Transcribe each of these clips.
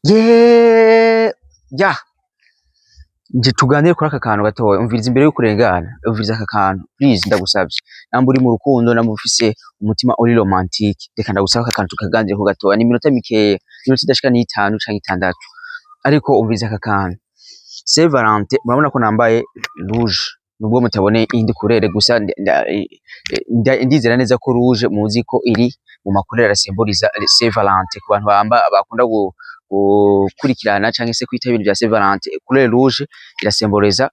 ye ya nje tuganire kuri aka kantu gatoya. Umviriza imbere yo kurengana, umviriza aka kantu please ndagusabye. Namba uri mu rukundo, namba ufise umutima uri romantique, reka ndagusaba aka kantu tukaganire ko gatoya. Ni minota mikeya, minota idashika ni 5 canke 6, ariko umviriza aka kantu. Saint Valentin murabona ko nambaye rouge, nubwo mutabone indi kurere, gusa ndizera neza ko rouge muzi ko iri mu makurere symboliza Saint Valentin. Ku bantu bakunda gukurikirana canke se kwita ibintu bya Saint Valentin, couleur rouge irasymboliza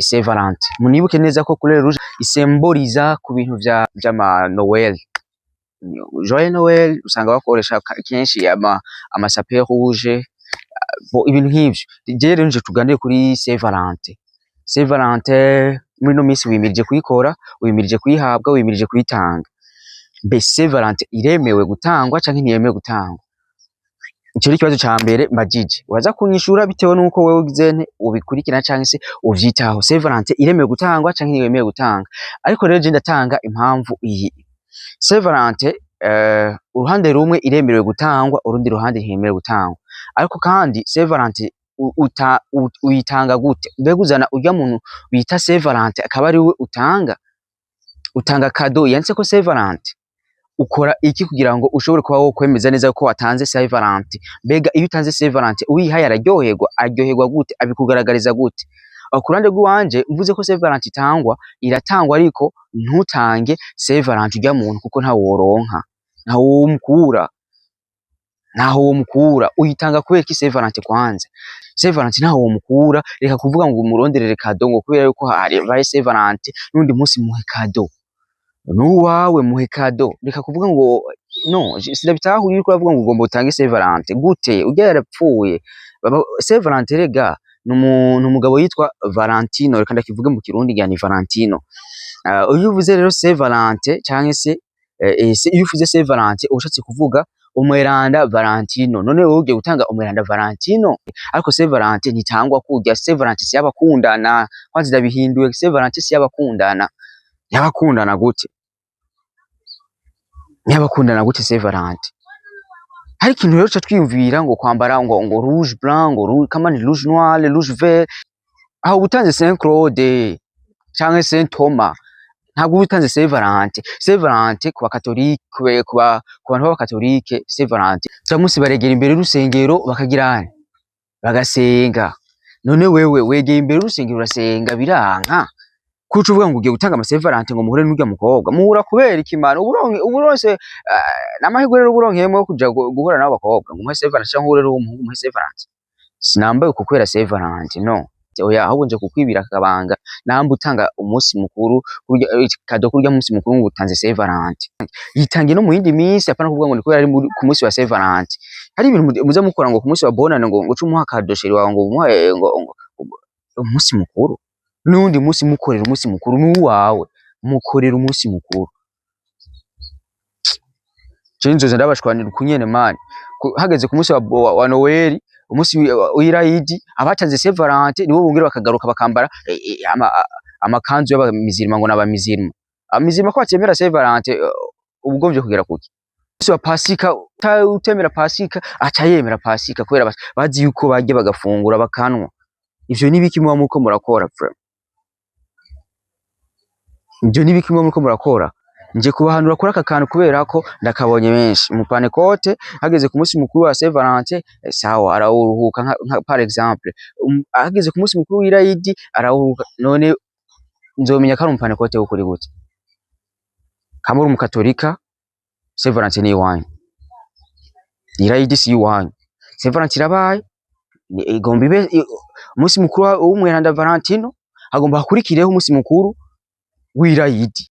Saint Valentin. Munibuke neza ko couleur rouge isymboliza ku bintu vy'ama Noel, Joyeux Noel, usanga bakoresha kenshi ama sapin rouge, ibintu nk'ivyo. Rero nje tuganire kuri Saint Valentin. Saint Valentin muri no minsi wimirije kuyikora, wimirije kuyihabwa, wimirije kuyitanga. Mbe Saint Valentin iremewe gutangwa canke ntiyemewe gutangwa? Ico ni kibazo ca mbere mbajije, waza kunyishura bitewe nuko wewe ugizene ubikurikirana canke se uvyitaho. Saint Valentin iremewe gutangwa canke ntiyemewe gutanga? Ariko rero je ndatanga impamvu iyi. Saint Valentin uruhande rumwe iremerewe gutangwa, urundi ruhande ntiyemewe gutangwa. Ariko kandi Saint Valentin uyitanga gute? Mbega uzana urya muntu bita Saint Valentin akaba ari we utanga cadeau yanditse ko Saint Valentin? Ukora iki kugira ngo ushobore kuba wo kwemeza neza ko watanze Saint Valentin? Mbega iyo utanze Saint Valentin uyihaye aryoherwa gute? Abikugaragariza gute? Kurande rwanje mvuze ko Saint Valentin iratangwa, ariko ntutange Saint Valentin urya muntu kuko nta woronka, ntaho wo mukura. Uyitanga kubera ki Saint Valentin kwanza? Saint Valentin ntaho wo mukura. Reka kuvuga ngo umuronderere cadeau ngo kubera yuko hari Saint Valentin n'undi munsi muhe cadeau. Nuwawe muhe cadeau. Reka kuvuga ngo no, sinabitahuye yuko bavuga ngo ugomba utange Saint Valentin gute? Ujya yarapfuye. Saint Valentin rega n'umugabo yitwa Valentino, reka ndakivuge mu Kirundi yani Valentino. Uyu uvuze rero Saint Valentin canke se iyo uvuze Saint Valentin ushatse kuvuga umweranda Valentino. None wowe ugiye gutanga umweranda Valentino? Ariko Saint Valentin ntitangwa kurya. Saint Valentin si yabakundana, kwanza ndabihinduye. Saint Valentin si yabakundana. Yabakundana gute? Yabakundana gute Saint Valentin? Hari ikintu rero twiyumvira ngo kwambara ngo rouge blanc, ngo rouge kamani, rouge noir, rouge vert. Aho utanze Saint Claude canke Saint Thomas, ntabwo utanze Saint Valentin. Saint Valentin ku bakatolike, ku bantu b'abakatolike, Saint Valentin jamusi baregera imbere y'urusengero bakagirana bagasenga. None wewe wegeye imbere y'urusengero urasenga biranka, kuko uvuga ngo ugiye gutanga ama Saint Valentin ngo muhure n'urya mukobwa. Muhura kubera ikimano uburonse n'amahirwe rero uburonkeyemo kuja guhura n'abo bakobwa ngo muhe Saint Valentin cyangwa uhure n'umuhungu muhe Saint Valentin. Sinambaye kukwera Saint Valentin, no. Oya, ahubwo nje kukwibira akabanga. Namba utanga umunsi mukuru kurya cadeau kurya umunsi mukuru ngo utanze Saint Valentin. Yitangiye no mu yindi minsi, apana kuvuga ngo ni kubera ari ku munsi wa Saint Valentin. Hari ibintu muza mukora ngo ku munsi wa bonane ngo cumuha cadeau sheri wawe ngo umuhe ngo umunsi mukuru. Nundi munsi mukorera umunsi mukuru n'uwawe, mukorera umunsi mukuru. Cenzo ndabashwanira kunyene mani. Hageze ku munsi wa Noel, umunsi w'irayidi, abatanze Saint Valentin nibo bongera bakagaruka bakambara amakanzu y'abamizirima ngo n'abamizirima. Amizirima ko batemera Saint Valentin ubugomvye kugera kuki? Umunsi wa Pasika utemera Pasika aca yemera Pasika kubera bazi yuko bajye bagafungura bakanwa. Ivyo nibiki muba muko murakora frère? Ivyo nibiki muba muko murakora? Nje kubahanura kuri aka kantu kubera ko ndakabonye benshi mu Panecote. Hageze ku munsi mukuru wa Saint Valentin sawa arawuruhuka, nka par exemple hageze ku munsi mukuru w'irayidi arawuruhuka. None nzomenya ko ari mu Panecote ukuri gute? Kamuri mu Katolika Saint Valentin ni iwanyu, irayidi si iwanyu. Saint Valentin irabaye igomba ibe umunsi mukuru w'umweranda Valentino, agomba hakurikireho umunsi mukuru w'irayidi.